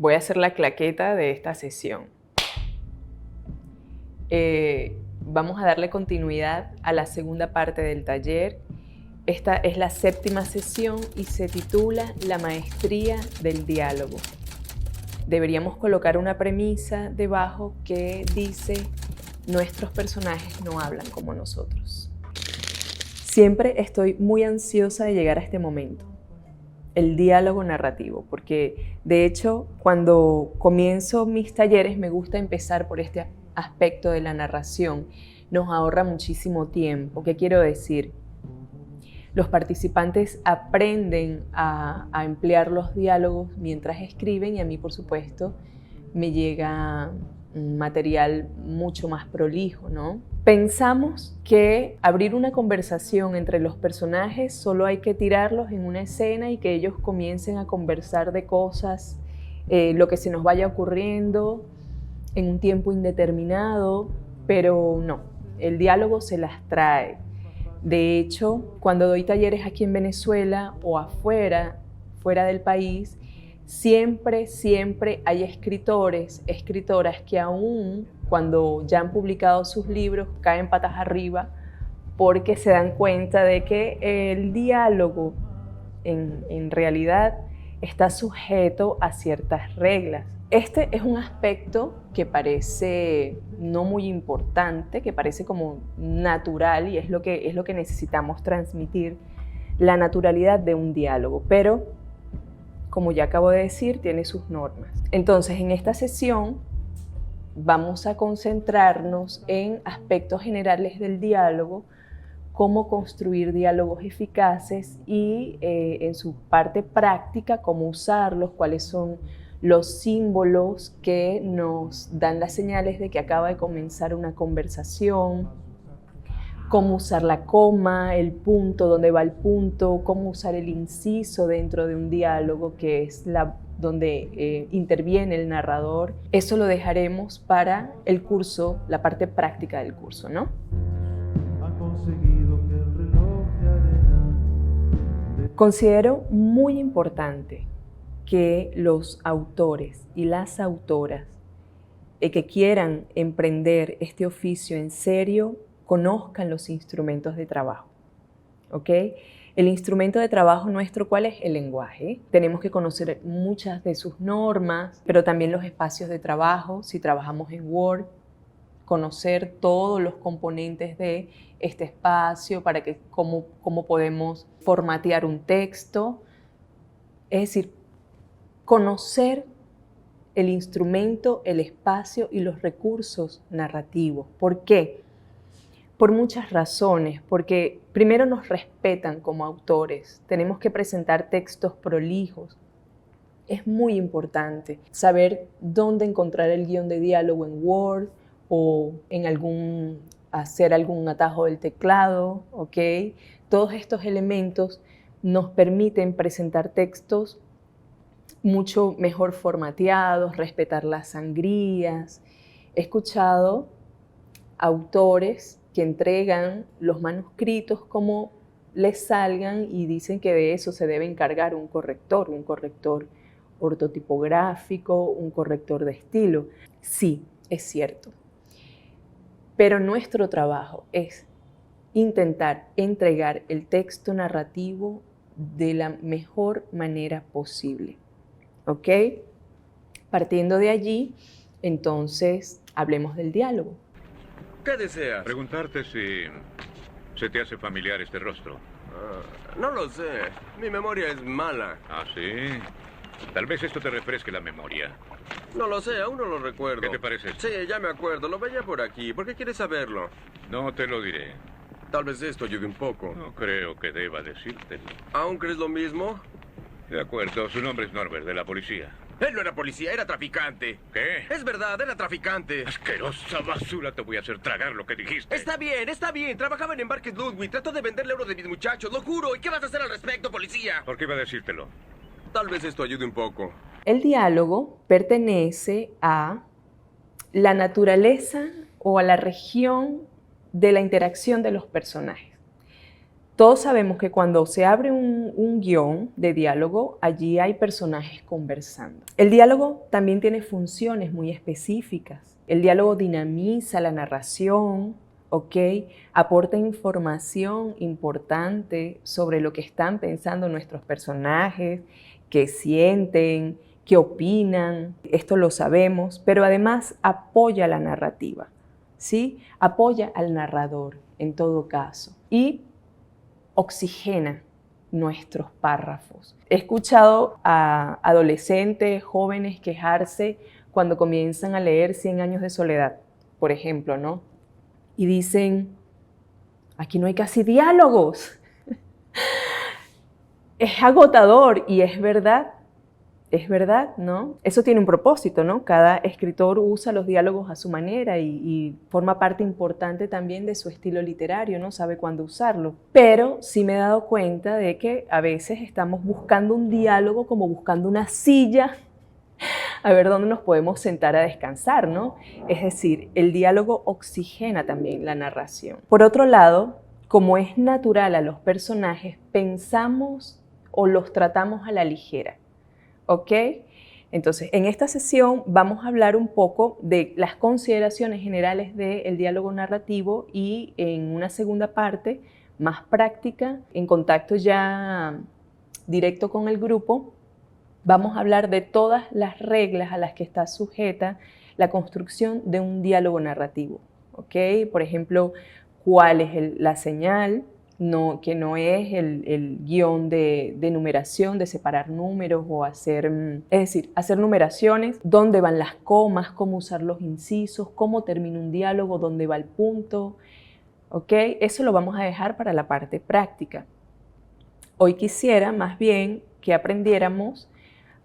voy a hacer la claqueta de esta sesión. Vamos a darle continuidad a la segunda parte del taller. Esta es la 7ª sesión y se titula La maestría del diálogo. Deberíamos colocar una premisa debajo que dice: nuestros personajes no hablan como nosotros. Siempre estoy muy ansiosa de llegar a este momento, el diálogo narrativo, porque de hecho cuando comienzo mis talleres me gusta empezar por este aspecto de la narración. Nos ahorra muchísimo tiempo. ¿Qué quiero decir? Los participantes aprenden a emplear los diálogos mientras escriben y a mí, por supuesto, me llega material mucho más prolijo, ¿no? Pensamos que abrir una conversación entre los personajes solo hay que tirarlos en una escena y que ellos comiencen a conversar de cosas, lo que se nos vaya ocurriendo en un tiempo indeterminado, pero no, el diálogo se las trae. De hecho, cuando doy talleres aquí en Venezuela o afuera, fuera del país, siempre hay escritores, escritoras que aún cuando ya han publicado sus libros caen patas arriba porque se dan cuenta de que el diálogo en realidad está sujeto a ciertas reglas. Este es un aspecto que parece no muy importante, que parece como natural y es lo que necesitamos transmitir, la naturalidad de un diálogo, pero como ya acabo de decir, tiene sus normas. Entonces, en esta sesión vamos a concentrarnos en aspectos generales del diálogo, cómo construir diálogos eficaces y en su parte práctica, cómo usarlos, cuáles son los símbolos que nos dan las señales de que acaba de comenzar una conversación, cómo usar la coma, el punto, dónde va el punto, cómo usar el inciso dentro de un diálogo, que es donde interviene el narrador. Eso lo dejaremos para el curso, la parte práctica del curso, ¿no? Considero muy importante que los autores y las autoras que quieran emprender este oficio en serio conozcan los instrumentos de trabajo, ¿ok? El instrumento de trabajo nuestro, ¿cuál es? El lenguaje. Tenemos que conocer muchas de sus normas, pero también los espacios de trabajo. Si trabajamos en Word, conocer todos los componentes de este espacio para que cómo podemos formatear un texto. Es decir, conocer el instrumento, el espacio y los recursos narrativos. ¿Por qué? Por muchas razones, porque primero nos respetan como autores, tenemos que presentar textos prolijos. Es muy importante saber dónde encontrar el guión de diálogo en Word o hacer algún atajo del teclado, ¿ok? Todos estos elementos nos permiten presentar textos mucho mejor formateados, respetar las sangrías. He escuchado autores que entregan los manuscritos como les salgan y dicen que de eso se debe encargar un corrector ortotipográfico, un corrector de estilo. Sí, es cierto. Pero nuestro trabajo es intentar entregar el texto narrativo de la mejor manera posible. ¿Ok? Partiendo de allí, entonces, hablemos del diálogo. ¿Qué deseas? Preguntarte si se te hace familiar este rostro. No lo sé. Mi memoria es mala. ¿Ah, sí? Tal vez esto te refresque la memoria. No lo sé, aún no lo recuerdo. ¿Qué te parece esto? Sí, ya me acuerdo. Lo veía por aquí. ¿Por qué quieres saberlo? No te lo diré. Tal vez esto ayude un poco. No creo que deba decírtelo. ¿Aún crees lo mismo? De acuerdo, su nombre es Norbert, de la policía. Él no era policía, era traficante. ¿Qué? Es verdad, era traficante. Asquerosa basura, te voy a hacer tragar lo que dijiste. Está bien, está bien. Trabajaba en Embarques Ludwig. Trató de venderle oro de mis muchachos, lo juro. ¿Y qué vas a hacer al respecto, policía? ¿Por qué iba a decírtelo? Tal vez esto ayude un poco. El diálogo pertenece a la naturaleza o a la región de la interacción de los personajes. Todos sabemos que cuando se abre un guión de diálogo, allí hay personajes conversando. El diálogo también tiene funciones muy específicas. El diálogo dinamiza la narración, ¿ok? Aporta información importante sobre lo que están pensando nuestros personajes, qué sienten, qué opinan. Esto lo sabemos, pero además apoya la narrativa, ¿sí? Apoya al narrador en todo caso. Y oxigena nuestros párrafos. He escuchado a adolescentes, jóvenes quejarse cuando comienzan a leer 100 años de soledad, por ejemplo, ¿no? Y dicen, aquí no hay casi diálogos. Es agotador y es verdad, ¿no? Eso tiene un propósito, ¿no? Cada escritor usa los diálogos a su manera y forma parte importante también de su estilo literario, ¿no? Sabe cuándo usarlo. Pero sí me he dado cuenta de que a veces estamos buscando un diálogo como buscando una silla a ver dónde nos podemos sentar a descansar, ¿no? Es decir, el diálogo oxigena también la narración. Por otro lado, como es natural a los personajes, pensamos o los tratamos a la ligera. ¿Ok? Entonces, en esta sesión vamos a hablar un poco de las consideraciones generales del diálogo narrativo y en una segunda parte, más práctica, en contacto ya directo con el grupo, vamos a hablar de todas las reglas a las que está sujeta la construcción de un diálogo narrativo. ¿Ok? Por ejemplo, cuál es la señal, que no es el guión de numeración, de separar números o hacer numeraciones, dónde van las comas, cómo usar los incisos, cómo termina un diálogo, dónde va el punto. ¿Ok? Eso lo vamos a dejar para la parte práctica. Hoy quisiera más bien que aprendiéramos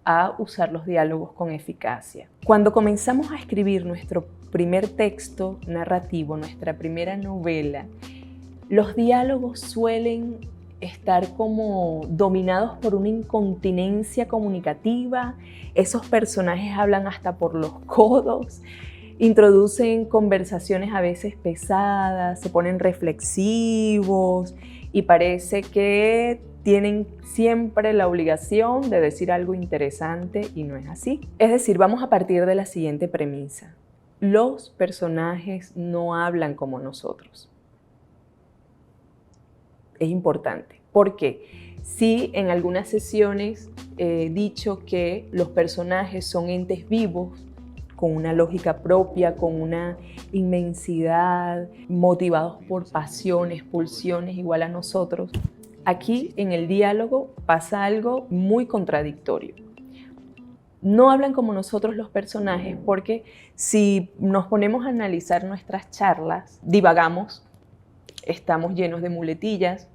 a usar los diálogos con eficacia. Cuando comenzamos a escribir nuestro primer texto narrativo, nuestra primera novela, los diálogos suelen estar como dominados por una incontinencia comunicativa. Esos personajes hablan hasta por los codos, introducen conversaciones a veces pesadas, se ponen reflexivos y parece que tienen siempre la obligación de decir algo interesante y no es así. Es decir, vamos a partir de la siguiente premisa. Los personajes no hablan como nosotros. Es importante. ¿Por qué? Sí, en algunas sesiones he dicho que los personajes son entes vivos, con una lógica propia, con una inmensidad, motivados por pasiones, pulsiones igual a nosotros. Aquí en el diálogo pasa algo muy contradictorio. No hablan como nosotros los personajes porque si nos ponemos a analizar nuestras charlas, divagamos, estamos llenos de muletillas,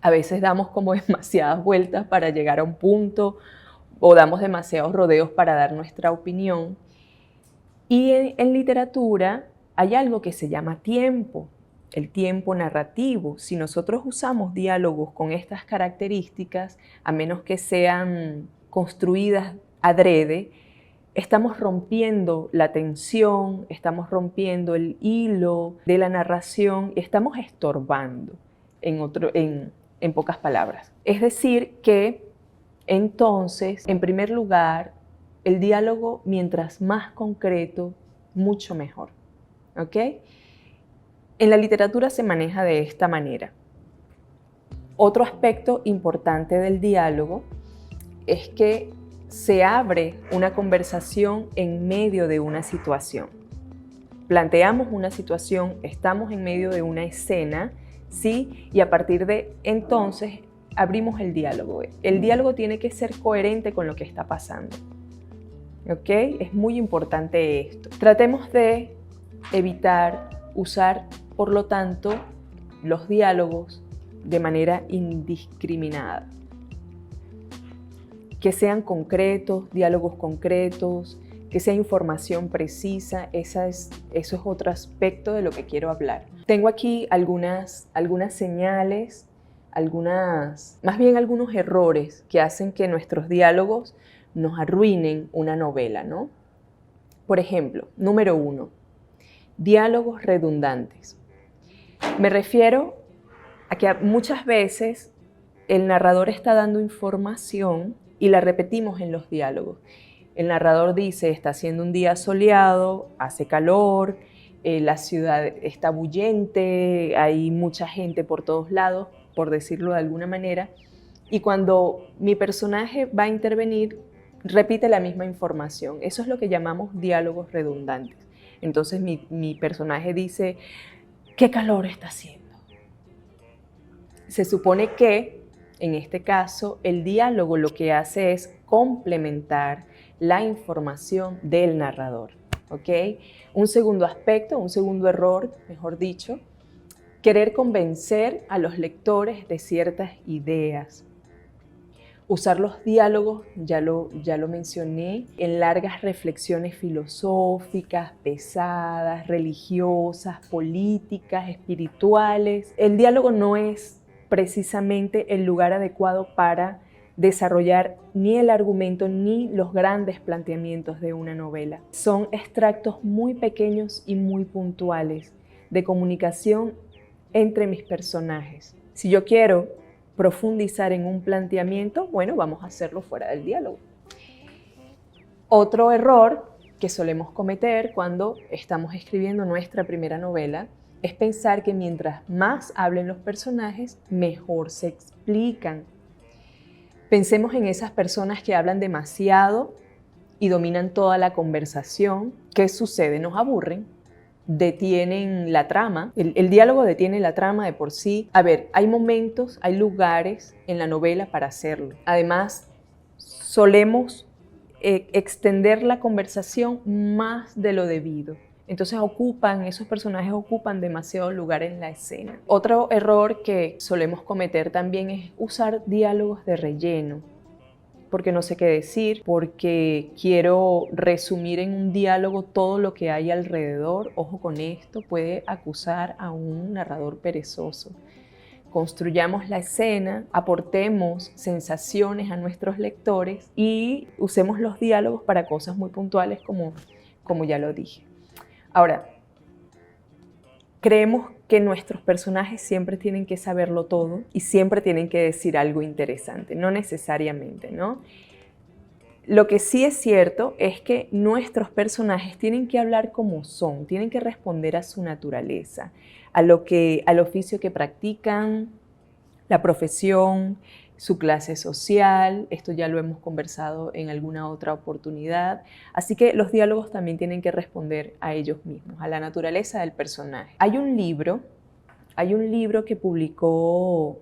a veces damos como demasiadas vueltas para llegar a un punto o damos demasiados rodeos para dar nuestra opinión. Y en literatura hay algo que se llama tiempo, el tiempo narrativo. Si nosotros usamos diálogos con estas características, a menos que sean construidas adrede, estamos rompiendo la tensión, estamos rompiendo el hilo de la narración y estamos estorbando, en pocas palabras. Es decir que, entonces, en primer lugar, el diálogo, mientras más concreto, mucho mejor. ¿Ok? En la literatura se maneja de esta manera. Otro aspecto importante del diálogo es que se abre una conversación en medio de una situación. Planteamos una situación, estamos en medio de una escena, ¿sí? Y a partir de entonces abrimos el diálogo. El diálogo tiene que ser coherente con lo que está pasando. ¿Ok? Es muy importante esto. Tratemos de evitar usar, por lo tanto, los diálogos de manera indiscriminada. Que sean concretos, diálogos concretos, que sea información precisa, eso es otro aspecto de lo que quiero hablar. Tengo aquí algunas señales, más bien algunos errores que hacen que nuestros diálogos nos arruinen una novela, ¿no? Por ejemplo, número 1, diálogos redundantes. Me refiero Aquí muchas veces el narrador está dando información y la repetimos en los diálogos. El narrador dice, está haciendo un día soleado, hace calor, la ciudad está bullente, hay mucha gente por todos lados, por decirlo de alguna manera, y cuando mi personaje va a intervenir, repite la misma información. Eso es lo que llamamos diálogos redundantes. Entonces mi personaje dice, ¿qué calor está haciendo? Se supone que, en este caso, el diálogo lo que hace es complementar la información del narrador, ¿ok? Un segundo aspecto, un segundo error, mejor dicho, querer convencer a los lectores de ciertas ideas. Usar los diálogos, ya lo mencioné, en largas reflexiones filosóficas, pesadas, religiosas, políticas, espirituales. El diálogo no es precisamente el lugar adecuado para desarrollar ni el argumento ni los grandes planteamientos de una novela. Son extractos muy pequeños y muy puntuales de comunicación entre mis personajes. Si yo quiero profundizar en un planteamiento, bueno, vamos a hacerlo fuera del diálogo. Otro error que solemos cometer cuando estamos escribiendo nuestra primera novela es pensar que mientras más hablen los personajes, mejor se explican. Pensemos en esas personas que hablan demasiado y dominan toda la conversación. ¿Qué sucede? Nos aburren, detienen la trama. El diálogo detiene la trama de por sí. A ver, hay momentos, hay lugares en la novela para hacerlo. Además, solemos extender la conversación más de lo debido. Entonces esos personajes ocupan demasiado lugar en la escena. Otro error que solemos cometer también es usar diálogos de relleno, porque no sé qué decir, porque quiero resumir en un diálogo todo lo que hay alrededor. Ojo con esto, puede acusar a un narrador perezoso. Construyamos la escena, aportemos sensaciones a nuestros lectores y usemos los diálogos para cosas muy puntuales como ya lo dije. Ahora, creemos que nuestros personajes siempre tienen que saberlo todo y siempre tienen que decir algo interesante, no necesariamente, ¿no? Lo que sí es cierto es que nuestros personajes tienen que hablar como son, tienen que responder a su naturaleza, al oficio que practican, la profesión, su clase social. Esto ya lo hemos conversado en alguna otra oportunidad. Así que los diálogos también tienen que responder a ellos mismos, a la naturaleza del personaje. Hay un libro que publicó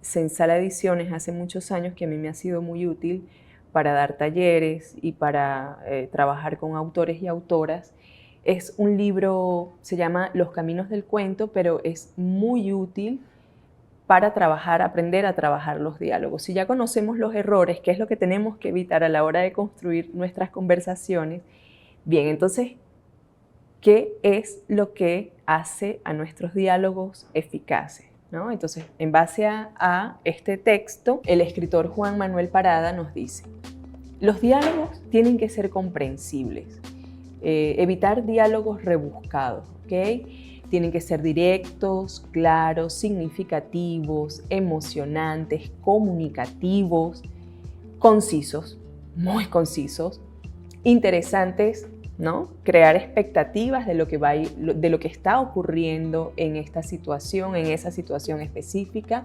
Sensala Ediciones hace muchos años que a mí me ha sido muy útil para dar talleres y para trabajar con autores y autoras. Es un libro, se llama Los Caminos del Cuento, pero es muy útil para aprender a trabajar los diálogos. Si ya conocemos los errores, qué es lo que tenemos que evitar a la hora de construir nuestras conversaciones, bien, entonces, ¿qué es lo que hace a nuestros diálogos eficaces? ¿No? Entonces, en base a este texto, el escritor Juan Manuel Parada nos dice: los diálogos tienen que ser comprensibles, evitar diálogos rebuscados, ¿ok? Tienen que ser directos, claros, significativos, emocionantes, comunicativos, concisos, muy concisos, interesantes, ¿no? Crear expectativas de lo que está ocurriendo en esta situación, en esa situación específica,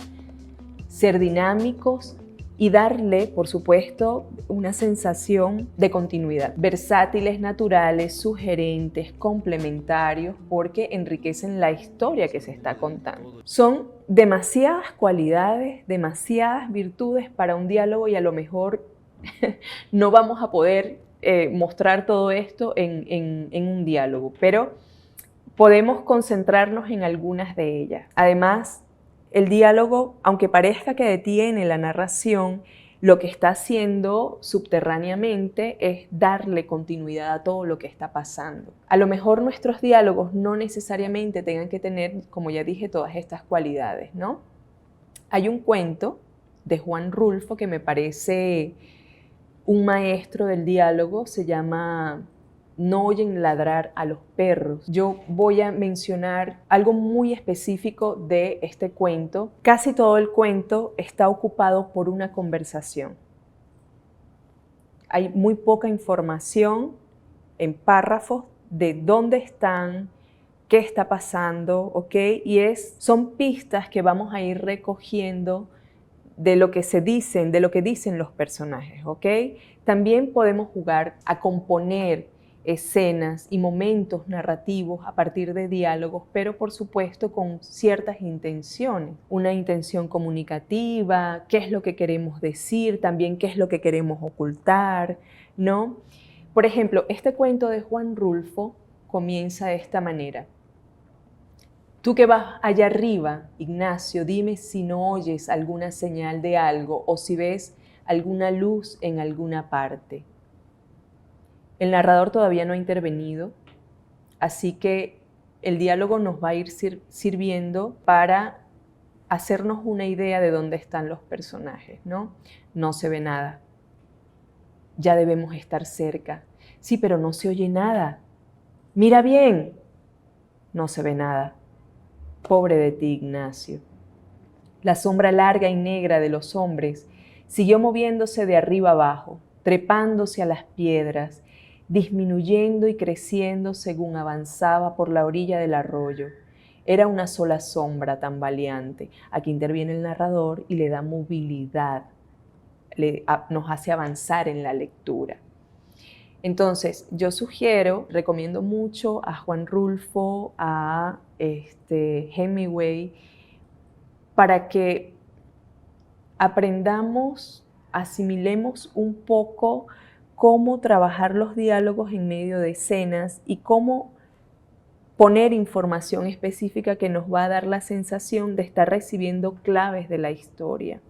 ser dinámicos y darle, por supuesto, una sensación de continuidad. Versátiles, naturales, sugerentes, complementarios, porque enriquecen la historia que se está contando. Son demasiadas cualidades, demasiadas virtudes para un diálogo y a lo mejor no vamos a poder mostrar todo esto en un diálogo, pero podemos concentrarnos en algunas de ellas. Además, el diálogo, aunque parezca que detiene la narración, lo que está haciendo subterráneamente es darle continuidad a todo lo que está pasando. A lo mejor nuestros diálogos no necesariamente tengan que tener, como ya dije, todas estas cualidades, ¿no? Hay un cuento de Juan Rulfo que me parece un maestro del diálogo, se llama no oyen ladrar a los perros. Yo voy a mencionar algo muy específico de este cuento. Casi todo el cuento está ocupado por una conversación. Hay muy poca información en párrafos de dónde están, qué está pasando, ¿ok? Y son pistas que vamos a ir recogiendo de lo que se dicen, de lo que dicen los personajes, ¿ok? También podemos jugar a componer escenas y momentos narrativos a partir de diálogos, pero por supuesto con ciertas intenciones. Una intención comunicativa, qué es lo que queremos decir, también qué es lo que queremos ocultar, ¿no? Por ejemplo, este cuento de Juan Rulfo comienza de esta manera. Tú que vas allá arriba, Ignacio, dime si no oyes alguna señal de algo o si ves alguna luz en alguna parte. El narrador todavía no ha intervenido, así que el diálogo nos va a ir sirviendo para hacernos una idea de dónde están los personajes, ¿no? No se ve nada. Ya debemos estar cerca. Sí, pero no se oye nada. Mira bien. No se ve nada. Pobre de ti, Ignacio. La sombra larga y negra de los hombres siguió moviéndose de arriba abajo, trepándose a las piedras, disminuyendo y creciendo según avanzaba por la orilla del arroyo. Era una sola sombra tambaleante. Aquí interviene el narrador y le da movilidad, nos hace avanzar en la lectura. Entonces, yo recomiendo mucho a Juan Rulfo, a Hemingway, para que aprendamos, asimilemos un poco cómo trabajar los diálogos en medio de escenas y cómo poner información específica que nos va a dar la sensación de estar recibiendo claves de la historia.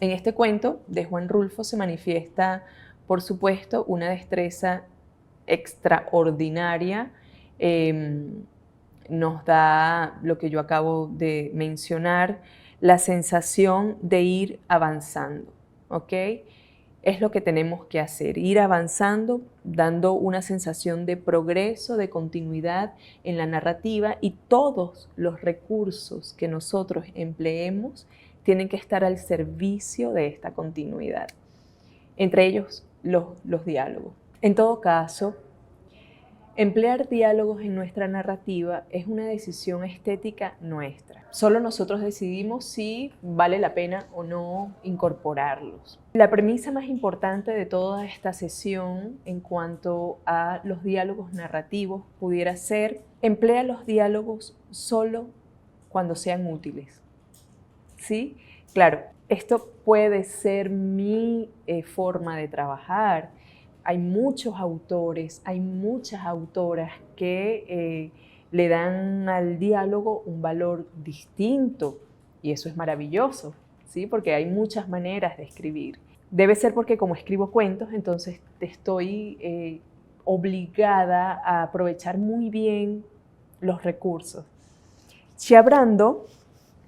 En este cuento de Juan Rulfo se manifiesta, por supuesto, una destreza extraordinaria. Nos da lo que yo acabo de mencionar, la sensación de ir avanzando, ¿ok? Es lo que tenemos que hacer, ir avanzando, dando una sensación de progreso, de continuidad en la narrativa, y todos los recursos que nosotros empleemos tienen que estar al servicio de esta continuidad. Entre ellos, los diálogos. En todo caso, emplear diálogos en nuestra narrativa es una decisión estética nuestra. Solo nosotros decidimos si vale la pena o no incorporarlos. La premisa más importante de toda esta sesión en cuanto a los diálogos narrativos pudiera ser: emplea los diálogos solo cuando sean útiles. ¿Sí? Claro, esto puede ser mi forma de trabajar. Hay muchos autores, hay muchas autoras que le dan al diálogo un valor distinto, y eso es maravilloso, ¿sí? Porque hay muchas maneras de escribir. Debe ser porque como escribo cuentos, entonces estoy obligada a aprovechar muy bien los recursos. Chiabrando,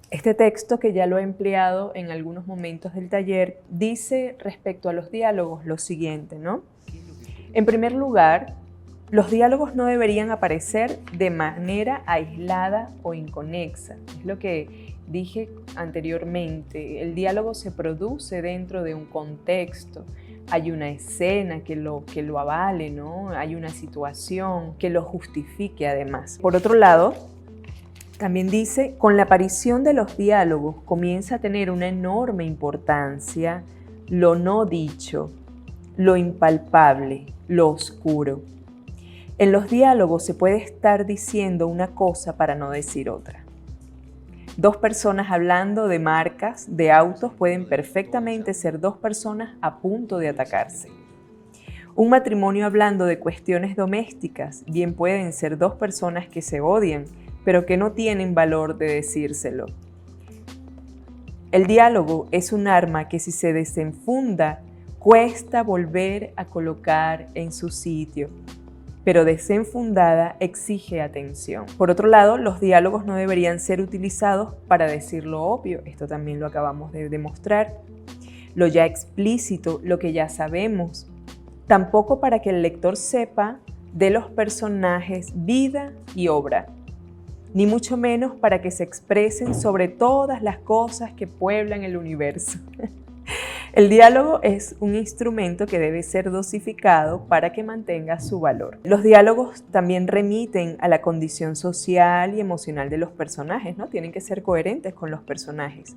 este texto, que ya lo he empleado en algunos momentos del taller, dice respecto a los diálogos lo siguiente, ¿no? En primer lugar, los diálogos no deberían aparecer de manera aislada o inconexa. Es lo que dije anteriormente. El diálogo se produce dentro de un contexto. Hay una escena que lo avale, ¿no? Hay una situación que lo justifique además. Por otro lado, también dice, con la aparición de los diálogos comienza a tener una enorme importancia lo no dicho, lo impalpable, lo oscuro. En los diálogos se puede estar diciendo una cosa para no decir otra. Dos personas hablando de marcas de autos pueden perfectamente ser dos personas a punto de atacarse. Un matrimonio hablando de cuestiones domésticas bien pueden ser dos personas que se odian, pero que no tienen valor de decírselo. El diálogo es un arma que, si se desenfunda, cuesta volver a colocar en su sitio, pero desenfundada exige atención. Por otro lado, los diálogos no deberían ser utilizados para decir lo obvio, esto también lo acabamos de demostrar, lo ya explícito, lo que ya sabemos, tampoco para que el lector sepa de los personajes vida y obra, ni mucho menos para que se expresen sobre todas las cosas que pueblan el universo. El diálogo es un instrumento que debe ser dosificado para que mantenga su valor. Los diálogos también remiten a la condición social y emocional de los personajes, ¿no? Tienen que ser coherentes con los personajes.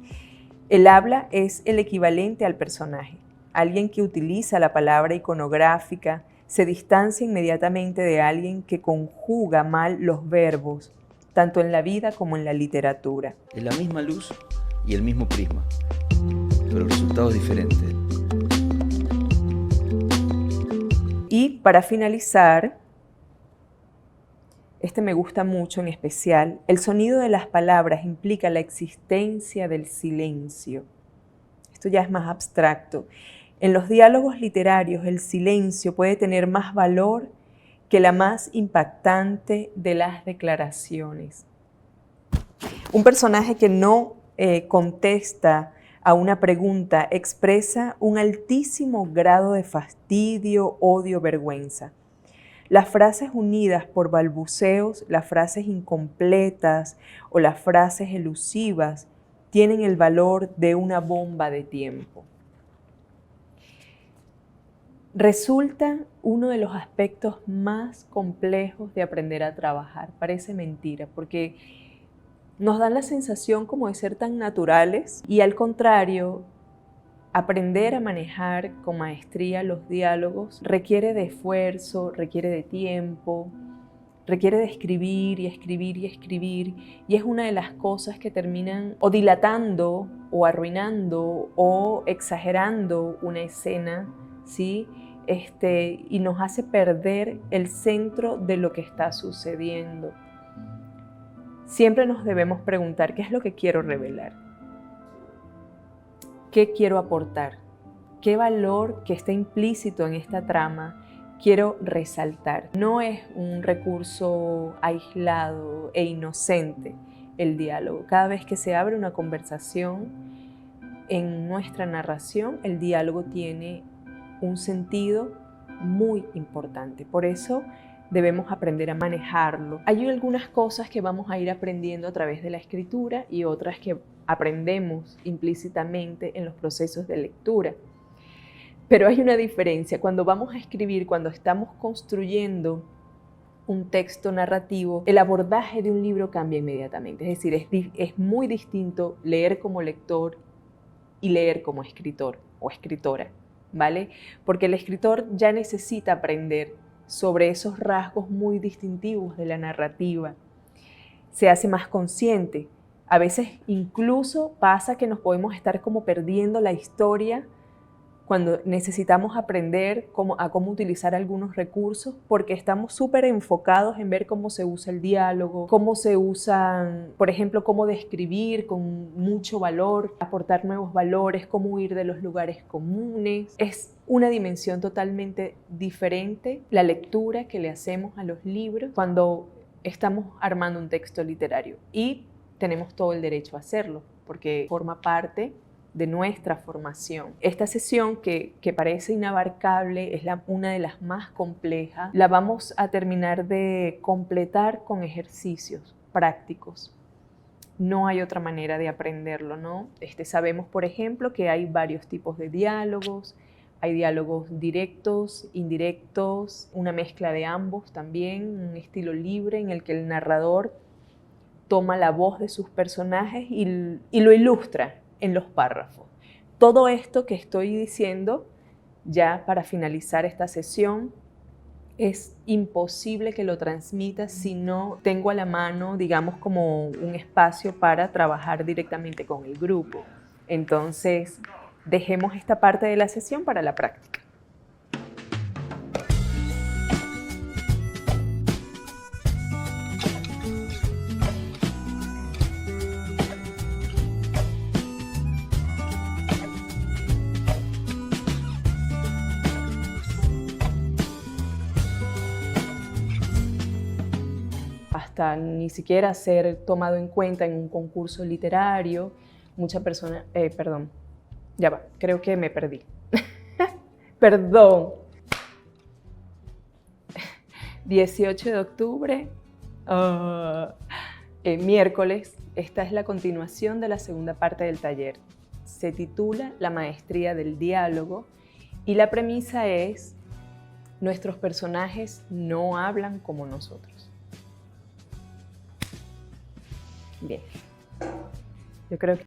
El habla es el equivalente al personaje. Alguien que utiliza la palabra iconográfica se distancia inmediatamente de alguien que conjuga mal los verbos, tanto en la vida como en la literatura. Es la misma luz y el mismo prisma, pero el resultado es diferente. Y para finalizar, este me gusta mucho en especial, el sonido de las palabras implica la existencia del silencio. Esto ya es más abstracto. En los diálogos literarios, el silencio puede tener más valor que la más impactante de las declaraciones. Un personaje que no contesta a una pregunta expresa un altísimo grado de fastidio, odio, vergüenza. Las frases unidas por balbuceos, las frases incompletas o las frases elusivas tienen el valor de una bomba de tiempo. Resulta uno de los aspectos más complejos de aprender a trabajar. Parece mentira, porque nos dan la sensación como de ser tan naturales y al contrario, aprender a manejar con maestría los diálogos requiere de esfuerzo, requiere de tiempo, requiere de escribir y escribir y escribir, y es una de las cosas que terminan o dilatando o arruinando o exagerando una escena, ¿sí? Y nos hace perder el centro de lo que está sucediendo. Siempre nos debemos preguntar, ¿qué es lo que quiero revelar? ¿Qué quiero aportar? ¿Qué valor que está implícito en esta trama quiero resaltar? No es un recurso aislado e inocente el diálogo. Cada vez que se abre una conversación en nuestra narración, el diálogo tiene un sentido muy importante. Por eso debemos aprender a manejarlo. Hay algunas cosas que vamos a ir aprendiendo a través de la escritura y otras que aprendemos implícitamente en los procesos de lectura. Pero hay una diferencia. Cuando vamos a escribir, cuando estamos construyendo un texto narrativo, el abordaje de un libro cambia inmediatamente. Es decir, es muy distinto leer como lector y leer como escritor o escritora, ¿vale? Porque el escritor ya necesita aprender sobre esos rasgos muy distintivos de la narrativa. Se hace más consciente. A veces incluso pasa que nos podemos estar como perdiendo la historia cuando necesitamos aprender a cómo utilizar algunos recursos porque estamos súper enfocados en ver cómo se usa el diálogo, cómo se usan, por ejemplo, cómo describir con mucho valor, aportar nuevos valores, cómo huir de los lugares comunes. Es una dimensión totalmente diferente la lectura que le hacemos a los libros cuando estamos armando un texto literario y tenemos todo el derecho a hacerlo porque forma parte de nuestra formación. Esta sesión que parece inabarcable es una de las más complejas. La vamos a terminar de completar con ejercicios prácticos. No hay otra manera de aprenderlo, ¿no? Sabemos, por ejemplo, que hay varios tipos de diálogos. Hay diálogos directos, indirectos, una mezcla de ambos también, un estilo libre en el que el narrador toma la voz de sus personajes y lo ilustra en los párrafos. Todo esto que estoy diciendo, ya para finalizar esta sesión, es imposible que lo transmita si no tengo a la mano, digamos, como un espacio para trabajar directamente con el grupo. Entonces, dejemos esta parte de la sesión para la práctica. Hasta ni siquiera ser tomado en cuenta en un concurso literario, muchas personas, perdón, ya va, creo que me perdí. Perdón. 18 de octubre, miércoles. Esta es la continuación de la segunda parte del taller. Se titula La maestría del diálogo y la premisa es: nuestros personajes no hablan como nosotros. Bien. Yo creo que